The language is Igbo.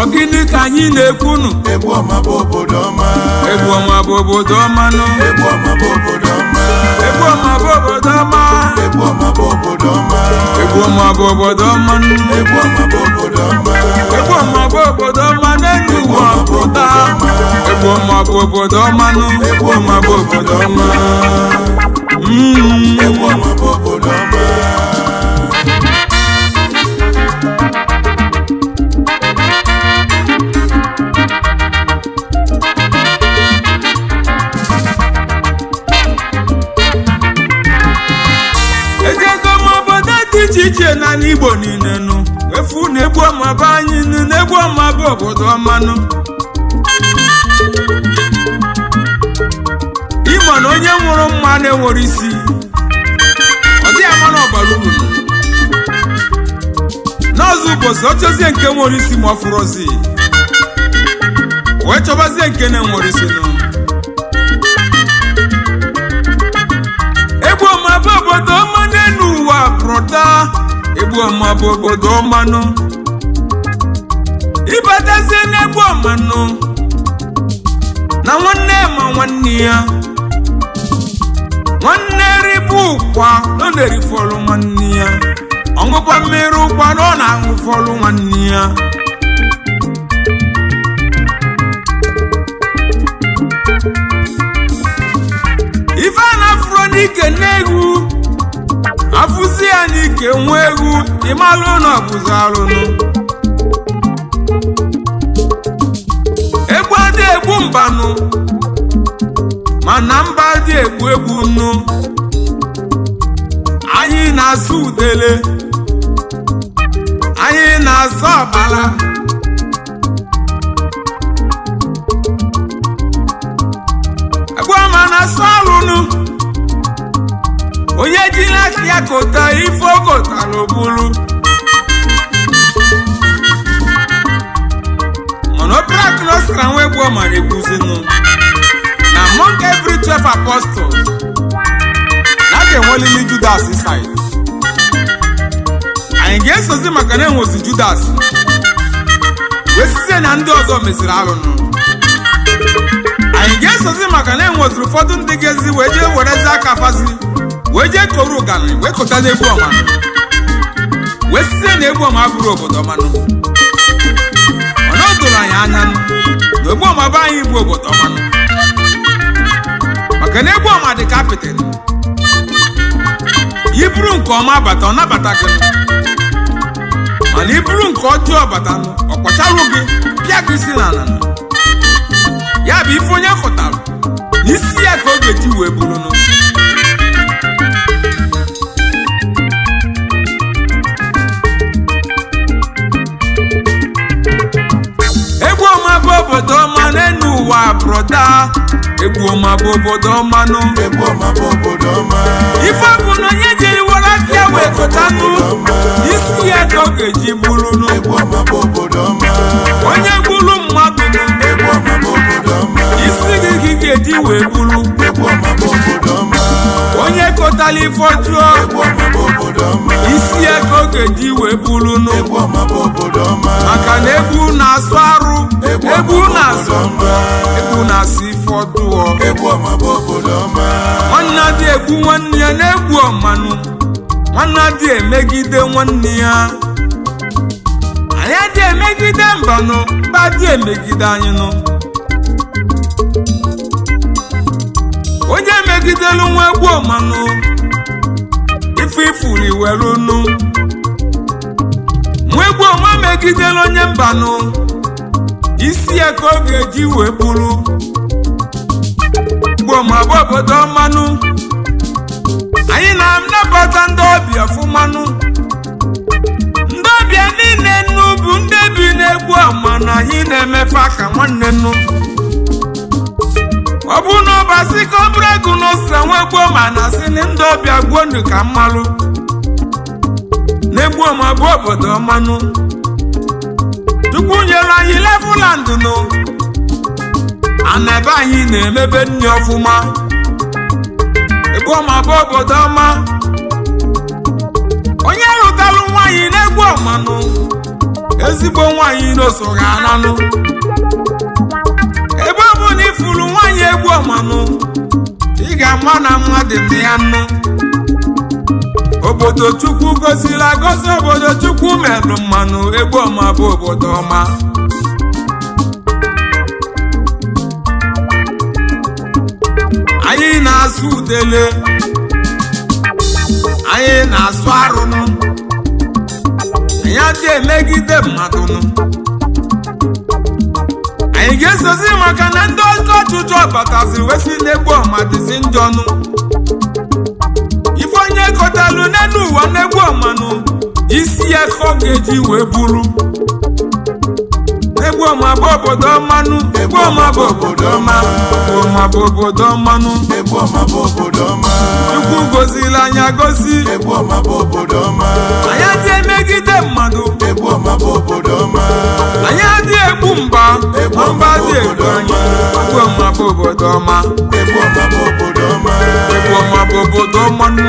Ogini ka anyị na-ekwunu Egbuoma bụ obodo ọma. Egbuoma bụ obodo ọma nụ Egbuoma bụ obodo ọma. Egbuoma bụ obodo ọma Egbuoma bụ obodo ọma. Egbuoma bụ obodo ọma nụ Egbuoma bụ obodo ọma. Egbuoma bụ obodo ọma n'elu ụwa pụta Egbuoma bụ obodo ọma nụ Egbuoma bụ obodo ọma Egbuoma bụ obodo ọma. iche na n'Igbo niile nụ efu na Egbuoma bụ anyị nụ na Egbuoma bụ obodo ọma nụ Igbo na onye nwụrụ mma na-enwere isi ọ dịghị ama na ọbara uru n'ọzọ ụbọchị ọchọzie nke nwere isi ma ọ fụrụzi wee chọbazie nke na-enwere isi nụ Egbuoma bụ obodo ọma n'elu ụwa pụta Egbuoma bụ obodo ọma nụ ịbatazie n'Egbuoma nụ na nwanne ma nwanne ya nwanne ribu ụkwa nọ na-erifọlụ nwanne ya ọṅụkwa mmiri ụkwa nọ na-aṅụfọlụ nwanne ya ife a na-afụrụ n'ike n'egwu afụzi ya n'ike nwa egwu ịmalụ na ọbụzi alụnụ egwu adị egbu mbanụ mana mba dị egbu egbu nnu anyị na-asụ udele anyị na-asụ ọbala Egbuoma na-asụ alụnụ onye ji n'aka ya kota ife okotara obulu mana Obereagu nwa Egbuoma na-ekwuzinụ na among every 12 apostles na ga-enwelili Judas side anyị ga-esozi maka na enwezi Judas wee sizie na ndị ọzọ meziri alụnụ anyị ga-esozi maka na enweziri ụfọdụ ndị gezi wee jee werezi aka fazi wee jee koro ụganị wee kota na Egbuoma wee sizie na Egbuoma abụrụ obodo ọmanụ mana o doro anyị anya na Egbuoma bụ anyị bụ obodo ọmanụ maka na Egbuoma dị ka apịtị iburu nke ọma bata ọ nabata gị mana iburu nke ọjọọ bata ọ kpọcharụ gị pịa gị isi na ala ya bụ ife onye kụtara n'isi ya ka ọ ga-eji wee burunu Egbuoma bụ obodo ọma n'elu ụwa broda Egbuoma bụ obodo ọma nụ Egbuoma bụ obodo ọma. ife bụ na onye jiri were aka ya wee kụtanụ isi ya ka ọ ga-eji burunu Egbuoma bụ obodo ọma. onye gburu mmadụ nụ Egbuoma bụ obodo ọma. isi gị ka ị ga-eji wee buru Egbuoma bụ obodo ọma. onye kọtara ife ọjọọ Egbuoma bụ obodo ọma. isi ya ka ọ ga-eji wee burunu Egbuoma bụ obodo ọma. maka na egwu na-asụ arụ egwu na-asụ mba egwu na-asụ ife ọdụọ Egbuoma bụ obodo ọma. nwanne adị egwu nwanne ya na-egwu ọmanụ nwanne adị emegide nwanne ya anyị adị emegide mbanụ mba adị emegide anyị nụ onye megidelu nwa Egbuoma nụ ife ifuli werunu nwa Egbuoma megidelu onye mbanụ isi ya ka ọ ga-eji wee buru Egbuoma bụ obodo ọmanụ anyị na-anabata ndị ọbịa ọfụmanụ ndị ọbịa niile nnu bụ ndị bi n'Egbuoma na anyị na-emefe aka nwanne nnu ọ bụ na ọbasị ka Obereagu nwa Egbuoma na-asị na ndị ọbịa gbuo ndụ ka mmalụ na Egbuoma bụ obodo ọmanụ Chukwu nyere anyị levuland nụ ana ebe anyị na-emebe nri ọfụma Egbuoma bụ obodo ọma onye lụtalụ nwaanyị n'Egbuoma nụ ezigbo nwaanyị n'oso ga-ananụ ebe ọ bụ na ifuru nwaanyị Egbuoma nụ ị ga-ama na mmadụ dị ya nụ obodo Chukwu goziri agozi obodo Chukwu merụ mmanụ Egbuoma bụ obodo ọma anyị na-asụ udele anyị na-asụ arụnụ anyị adị emegide mmadụ nụ anyị ga-esozi maka na ndị ọkụ ọchụchụ batazi wesi n'Egbuoma dịzi njọ nụ ife onye kotalụ n'elu ụwa n'Egbuoma nụ isi ya ka ọ ga-eji wee buru Egbuoma bụ obodo ọma nụ Egbuoma bụ obodo ọma Egbuoma bụ obodo ọma nụ Egbuoma bụ obodo ọma Chukwu gozili anyị agozi Egbuoma bụ obodo ọma anyị adị emegide mmadụ Egbuoma bụ obodo ọma anyị adị egbu mba mba dị egbu anyị Egbuoma bụ obodo ọma Egbuoma bụ obodo ọma Egbuoma bụ obodo ọma nụ